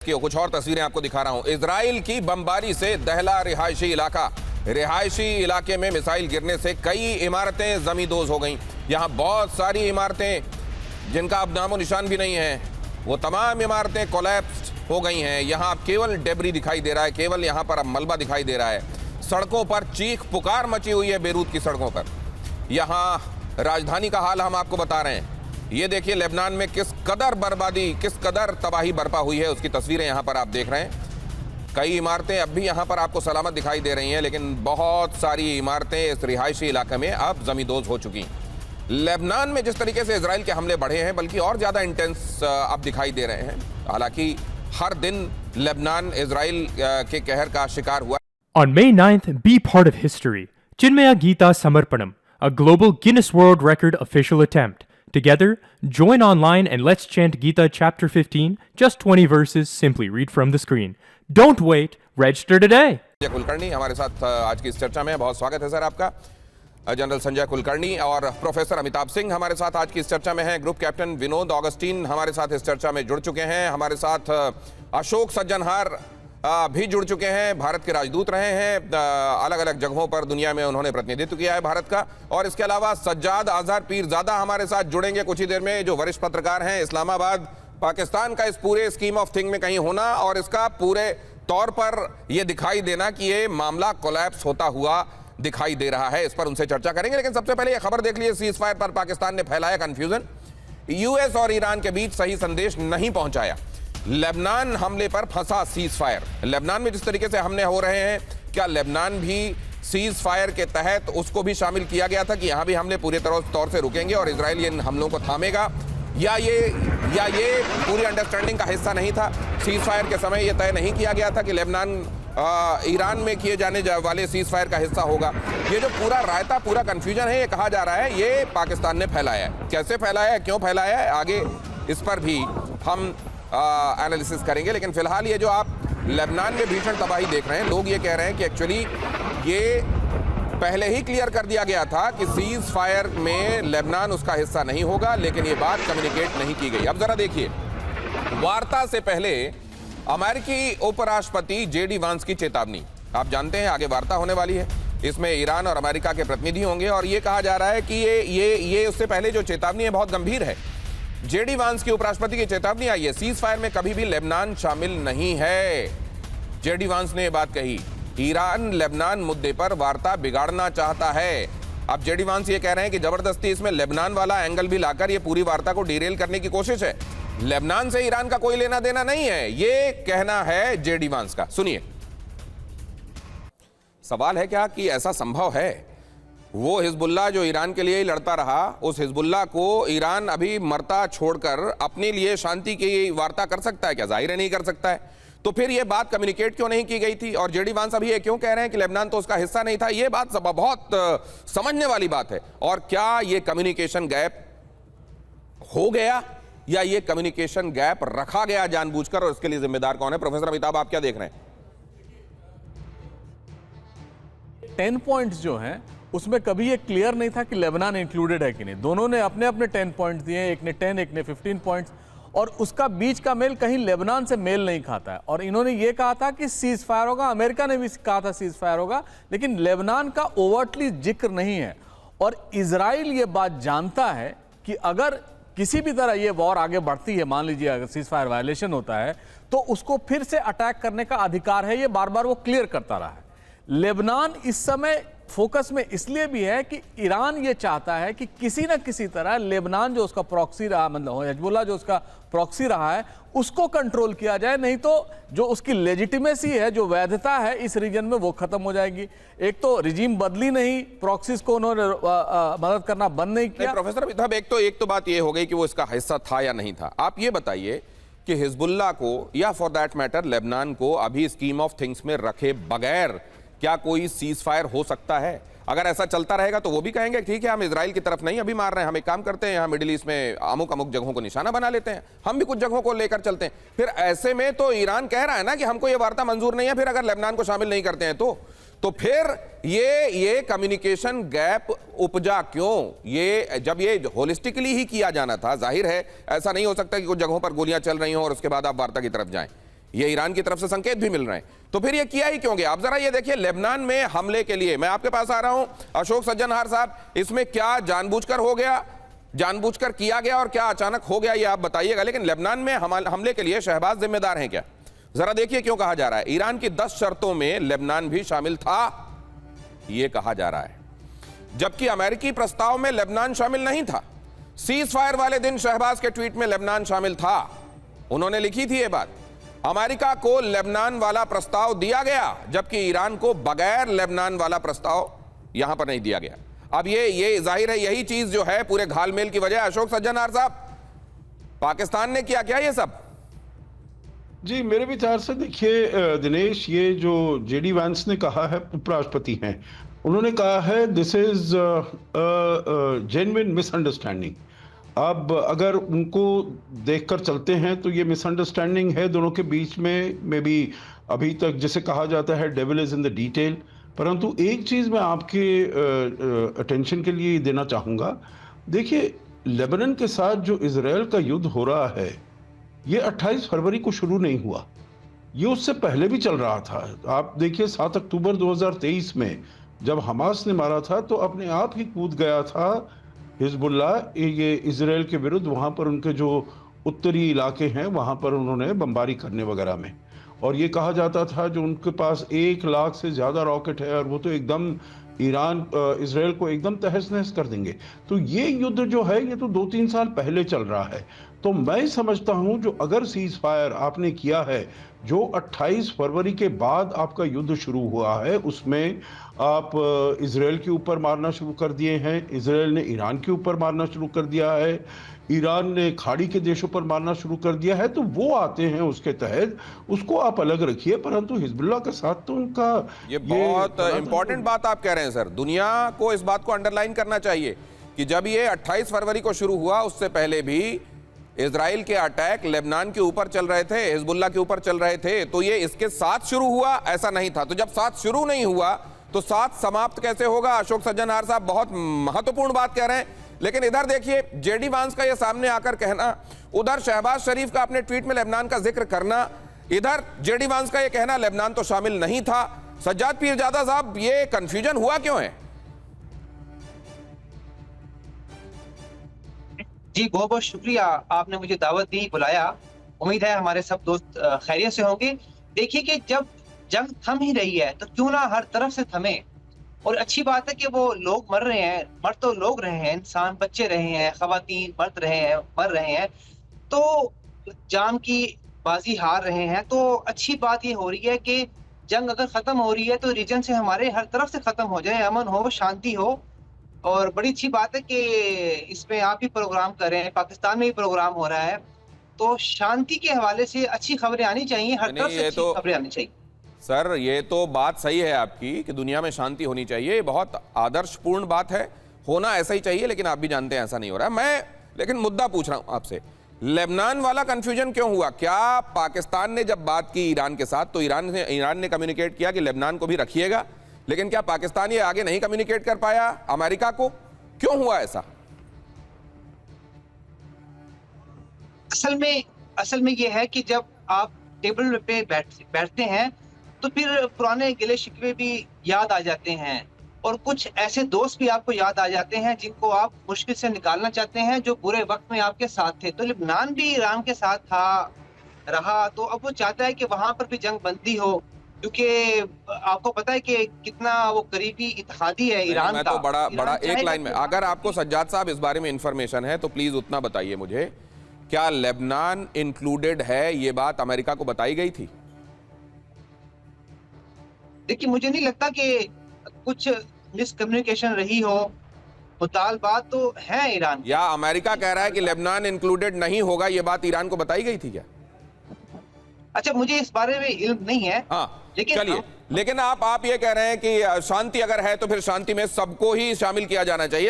कि कुछ और तस्वीरें आपको दिखा रहा हूं। इजराइल की बमबारी से दहला रिहायशी इलाका। रिहायशी इलाके में मिसाइल गिरने से कई इमारतें जमींदोज हो गईं। यहां बहुत सारी इमारतें जिनका अब नामो निशान भी नहीं है, वो तमाम इमारतें कोलैप्स हो गई हैं। यहां अब केवल डेब्री दिखाई दे रहा है, केवल यहां पर अब मलबा दिखाई दे रहा है। सड़कों पर चीख पुकार मची हुई है बेरूत की सड़कों पर। यहां राजधानी का हाल हम आपको बता रहे हैं। ये देखिए लेबनान में किस कदर बर्बादी, किस कदर तबाही बरपा हुई है, उसकी तस्वीरें यहां पर आप देख रहे हैं। कई इमारतें अब भी यहां पर आपको सलामत दिखाई दे रही हैं, लेकिन बहुत सारी इमारतें इस रिहायशी इलाके में अब जमींदोज हो चुकी हैं। लेबनान में जिस तरीके से इजराइल के हमले बढ़े हैं, बल्कि और ज्यादा इंटेंस अब दिखाई दे रहे हैं। हालांकि हर दिन लेबनान इजराइल के कहर का शिकार हुआ। On May 9th, be part of history. Chinmaya Gita Samarpanam, a global Guinness World Record official attempt. Together, join online and let's chant Gita chapter 15, just 20 verses, simply read from the screen. Don't wait, register today. Sanjay Kulkarni हमारे साथ आज की इस चर्चा में, बहुत स्वागत है सर आपका। जनरल संजय कुलकर्णी और प्रोफेसर अमिताभ सिंह हमारे साथ आज की इस चर्चा में हैं। ग्रुप कैप्टन विनोद ऑगस्टीन हमारे साथ इस चर्चा में जुड़ चुके हैं। हमारे साथ अशोक सज्जनहार भी जुड़ चुके हैं, भारत के राजदूत रहे हैं। अलग अलग जगहों पर दुनिया में उन्होंने प्रतिनिधित्व किया है भारत का। और इसके अलावा सज्जाद अजहर पीरजादा हमारे साथ जुड़ेंगे कुछ ही देर में, जो वरिष्ठ पत्रकार हैं। इस्लामाबाद पाकिस्तान का इस पूरे स्कीम ऑफ थिंग में कहीं होना और इसका पूरे तौर पर यह दिखाई देना कि ये मामला कोलैप्स होता हुआ दिखाई दे रहा है, इस पर उनसे चर्चा करेंगे। लेकिन सबसे पहले यह खबर देख लीजिए, सीज फायर पर पाकिस्तान ने फैलाया कंफ्यूजन। यूएस और ईरान के बीच सही संदेश नहीं पहुंचाया। लेबनान हमले पर फंसा सीज फायर। लेबनान में जिस तरीके से हमले हो रहे हैं, क्या लेबनान भी सीज फायर के तहत उसको भी शामिल किया गया था कि यहां भी हमले पूरे तौर से रुकेंगे और इजराइल इन हमलों को थामेगा, या ये पूरी अंडरस्टैंडिंग का हिस्सा नहीं था? सीज फायर के समय यह तय नहीं किया गया था कि लेबनान ईरान में किए जाने वाले सीज फायर का हिस्सा होगा। ये जो पूरा रायता, पूरा कंफ्यूजन है, ये कहा जा रहा है ये पाकिस्तान ने फैलाया है। कैसे फैलाया है, क्यों फैलाया है, आगे इस पर भी हम एनालिसिस करेंगे। लेकिन फिलहाल ये जो आप लेबनान में भीषण तबाही देख रहे हैं, लोग ये कह रहे हैं कि एक्चुअली ये पहले ही क्लियर कर दिया गया था कि सीज फायर में लेबनान उसका हिस्सा नहीं होगा, लेकिन ये बात कम्युनिकेट नहीं की गई। अब जरा देखिए, वार्ता से पहले अमेरिकी उपराष्ट्रपति जेडी वांस की चेतावनी। आप जानते हैं आगे वार्ता होने वाली है, इसमें ईरान और अमेरिका के प्रतिनिधि होंगे और ये कहा जा रहा है कि ये उससे पहले जो चेतावनी है बहुत गंभीर है। जेडी वांस की उपराष्ट्रपति की चेतावनी आई है, सीज फायर में कभी भी लेबनान शामिल नहीं है। जेडी वांस ने यह बात कही, ईरान लेबनान मुद्दे पर वार्ता बिगाड़ना चाहता है। अब जेडी वांस ये कह रहे हैं कि जबरदस्ती इसमें लेबनान वाला एंगल भी लाकर ये पूरी वार्ता को डिरेल करने की कोशिश है। लेबनान से ईरान का कोई लेना देना नहीं है, ये कहना है जेडी वांस का। सुनिए, सवाल है क्या कि ऐसा संभव है? वो हिजबुल्लाह जो ईरान के लिए ही लड़ता रहा, उस हिजबुल्लाह को ईरान अभी मरता छोड़कर अपने लिए शांति की वार्ता कर सकता है क्या? जाहिर है नहीं कर सकता है। तो फिर ये बात कम्युनिकेट क्यों नहीं की गई थी? और जेडी वांस अभी ये क्यों कह रहे हैं कि लेबनान तो उसका हिस्सा नहीं था? ये बात बहुत समझने वाली बात है। और क्या ये कम्युनिकेशन गैप हो गया या ये कम्युनिकेशन गैप रखा गया जानबूझकर, और इसके लिए जिम्मेदार कौन है? प्रोफेसर अमिताभ, आप क्या देख रहे हैं? 10 पॉइंट्स जो हैं उसमें कभी ये क्लियर नहीं था कि लेबनान इंक्लूडेड है कि नहीं। दोनों ने अपने अपने 10 पॉइंट्स दिए, एक ने 10, एक ने 15 पॉइंट्स, और उसका बीच का मेल कहीं लेबनान से मेल नहीं खाता है। और इन्होंने ये कहा था कि सीज फायर होगा, अमेरिका ने भी कहा था सीज फायर होगा, लेकिन लेबनान का ओवरटली जिक्र नहीं है। और इजराइल ये बात जानता है कि अगर किसी भी तरह ये वॉर आगे बढ़ती है, मान लीजिए अगर सीज फायर वायलेशन होता है, तो उसको फिर से अटैक करने का अधिकार है। ये बार बार वो क्लियर करता रहा है। लेबनान इस समय फोकस में इसलिए भी है कि ईरान ये चाहता है कि किसी न किसी तरह लेबनान जो उसका प्रॉक्सी रहा, मतलब हिजबुल्लाह जो उसका प्रॉक्सी रहा है, उसको कंट्रोल किया जाए। नहीं तो जो उसकी लेजिटिमेसी है, जो वैधता है इस रीजन में, वो खत्म हो जाएगी। एक तो रिजीम बदली नहीं, प्रॉक्सीज को उन्होंने मदद करना बंद नहीं किया। प्रोफेसर अमिताभ, एक तो बात ये हो गई कि वो इसका हिस्सा था या नहीं था। आप ये बताइए कि हिजबुल्लाह को या फॉर दैट मैटर लेबनान को अभी स्कीम ऑफ थिंग्स में रखे बगैर क्या कोई सीज फायर हो सकता है? अगर ऐसा चलता रहेगा तो वो भी कहेंगे ठीक है, हम इजराइल की तरफ नहीं अभी मार रहे हैं, हम एक काम करते हैं, यहाँ मिडिल ईस्ट में अमुक अमुक जगहों को निशाना बना लेते हैं, हम भी कुछ जगहों को लेकर चलते हैं। फिर ऐसे में तो ईरान कह रहा है ना कि हमको ये वार्ता मंजूर नहीं है, फिर अगर लेबनान को शामिल नहीं करते हैं तो फिर ये कम्युनिकेशन गैप उपजा क्यों? ये जब ये होलिस्टिकली ही किया जाना था, जाहिर है ऐसा नहीं हो सकता कि कुछ जगहों पर गोलियां चल रही हों और उसके बाद आप वार्ता की तरफ जाएं। ये ईरान की तरफ से संकेत भी मिल रहे हैं। तो फिर ये किया ही क्यों गया? आप जरा ये देखिए, लेबनान में हमले के लिए मैं आपके पास आ रहा हूं अशोक सज्जनहार साहब, इसमें क्या जानबूझकर हो गया, जानबूझकर किया गया और क्या अचानक हो गया, ये आप बताइएगा। लेकिन लेबनान में हमले के लिए शहबाज जिम्मेदार हैं क्या? जरा देखिए क्यों कहा जा रहा है। ईरान की 10 शर्तों में लेबनान भी शामिल था, यह कहा जा रहा है, जबकि अमेरिकी प्रस्ताव में लेबनान शामिल नहीं था। सीज फायर वाले दिन शहबाज के ट्वीट में लेबनान शामिल था, उन्होंने लिखी थी ये बात। अमेरिका को लेबनान वाला प्रस्ताव दिया गया, जबकि ईरान को बगैर लेबनान वाला प्रस्ताव यहां पर नहीं दिया गया। अब ये जाहिर है यही चीज जो है पूरे घालमेल की वजह। अशोक सज्जनहार साहब, पाकिस्तान ने किया क्या ये सब? जी, मेरे विचार से देखिए दिनेश, ये जो जेडी वांस ने कहा है, उपराष्ट्रपति हैं, उन्होंने कहा है दिस इज जेन्युइन मिसअंडरस्टैंडिंग। अब अगर उनको देखकर चलते हैं तो ये मिसअंडरस्टैंडिंग है दोनों के बीच में। मे बी अभी तक जिसे कहा जाता है devil is in the detail. परंतु एक चीज़ मैं आपके अटेंशन के लिए देना चाहूँगा। देखिए, लेबनान के साथ जो इजराइल का युद्ध हो रहा है, ये 28 फरवरी को शुरू नहीं हुआ, ये उससे पहले भी चल रहा था। आप देखिए 7 अक्टूबर 2023 में जब हमास ने मारा था तो अपने आप ही कूद गया था हिजबुल्लाह ये इजराइल के विरुद्ध। वहाँ पर उनके जो उत्तरी इलाके हैं वहाँ पर उन्होंने बमबारी करने वगैरह में, और ये कहा जाता था जो उनके पास 1 लाख से ज़्यादा रॉकेट है और वो तो एकदम इजराइल को एकदम तहस नहस कर देंगे। तो ये युद्ध जो है ये तो 2-3 साल पहले चल रहा है। तो मैं समझता हूं जो अगर सीज फायर आपने किया है, जो 28 फरवरी के बाद आपका युद्ध शुरू हुआ है, उसमें आप इजराइल के ऊपर मारना शुरू कर दिए हैं, इजराइल ने ईरान के ऊपर मारना शुरू कर दिया है, ईरान ने खाड़ी के देशों पर मारना शुरू कर दिया है, तो वो आते हैं उसके तहत, उसको आप अलग रखिए। परंतु हिजबुल्लाह के साथ तो उनका ये बहुत इंपॉर्टेंट बात आप कह रहे हैं सर। दुनिया को इस बात को अंडरलाइन करना चाहिए कि जब ये 28 फरवरी को शुरू हुआ, उससे पहले भी इजराइल के अटैक लेबनान के ऊपर चल रहे थे, हिजबुल्लाह के ऊपर चल रहे थे। तो ये इसके साथ शुरू हुआ ऐसा नहीं था। तो जब साथ शुरू नहीं हुआ तो साथ समाप्त कैसे होगा? अशोक सज्जनहार साहब बहुत महत्वपूर्ण बात कह रहे हैं। लेकिन इधर देखिए, जेडी वांस का ये सामने आकर कहना, उधर शहबाज शरीफ का अपने ट्वीट में लेबनान का जिक्र करना, इधर जेडी वांस का ये कहना लेबनान तो शामिल नहीं था। सज्जाद पीरजादा साहब, ये कंफ्यूजन हुआ क्यों है? जी, बहुत बहुत शुक्रिया, आपने मुझे दावत दी, बुलाया। उम्मीद है हमारे सब दोस्त खैरियत से होंगे। देखिए कि जब जंग थम ही रही है तो क्यों ना हर तरफ से थमे। और अच्छी बात है कि वो लोग मर रहे हैं, मर तो लोग रहे हैं, इंसान बच्चे रहे हैं, खवातीन मर्द रहे हैं, मर रहे हैं, तो जान की बाजी हार रहे हैं। तो अच्छी बात ये हो रही है कि जंग अगर खत्म हो रही है तो रीजन से हमारे हर तरफ से खत्म हो जाए, अमन हो, शांति हो। और बड़ी अच्छी बात है कि इसमें आप भी प्रोग्राम कर रहे हैं, पाकिस्तान में भी प्रोग्राम हो रहा है। तो शांति के हवाले से अच्छी खबरें आनी चाहिए, हर तरफ से अच्छी खबरें आनी चाहिए। सर, ये तो बात सही है आपकी कि दुनिया में शांति होनी चाहिए, ये बहुत आदर्शपूर्ण बात है, होना ऐसा ही चाहिए। लेकिन आप भी जानते हैं ऐसा नहीं हो रहा। मैं लेकिन मुद्दा पूछ रहा हूं आपसे, लेबनान वाला कंफ्यूजन क्यों हुआ? क्या पाकिस्तान ने जब बात की ईरान के साथ तो ईरान ने कम्युनिकेट किया कि लेबनान को भी रखिएगा, लेकिन क्या पाकिस्तान ये आगे नहीं कम्युनिकेट कर पाया अमेरिका को? क्यों हुआ ऐसा? असल में ये है कि जब आप टेबल पे बैठते हैं तो फिर पुराने गिले शिकवे भी याद आ जाते हैं, और कुछ ऐसे दोस्त भी आपको याद आ जाते हैं जिनको आप मुश्किल से निकालना चाहते हैं, जो बुरे वक्त में आपके साथ थे। तो लेबनान भी ईरान के साथ रहा, तो अब वो चाहता है कि वहां पर भी जंग बंदी हो, क्योंकि आपको पता है कि कितना वो करीबी इत्तेहादी है ईरान मैं का। तो बड़ा एक लाइन में, अगर आपको सज्जाद साहब इस बारे में इंफॉर्मेशन है तो प्लीज उतना बताइए मुझे, क्या लेबनान इंक्लूडेड है? ये बात अमेरिका को बताई गई थी? देखिए, मुझे नहीं लगता कि कुछ मिसकम्युनिकेशन रही हो, मुताल बात तो है ईरान। या अमेरिका कह रहा है कि लेबनान इंक्लूडेड नहीं होगा, ये बात ईरान को बताई गई थी क्या? अच्छा, मुझे इस बारे में इल्म नहीं है। हाँ, लेकिन चलिए, लेकिन आप ये कह रहे हैं कि शांति अगर है तो फिर शांति में सबको ही शामिल किया जाना चाहिए।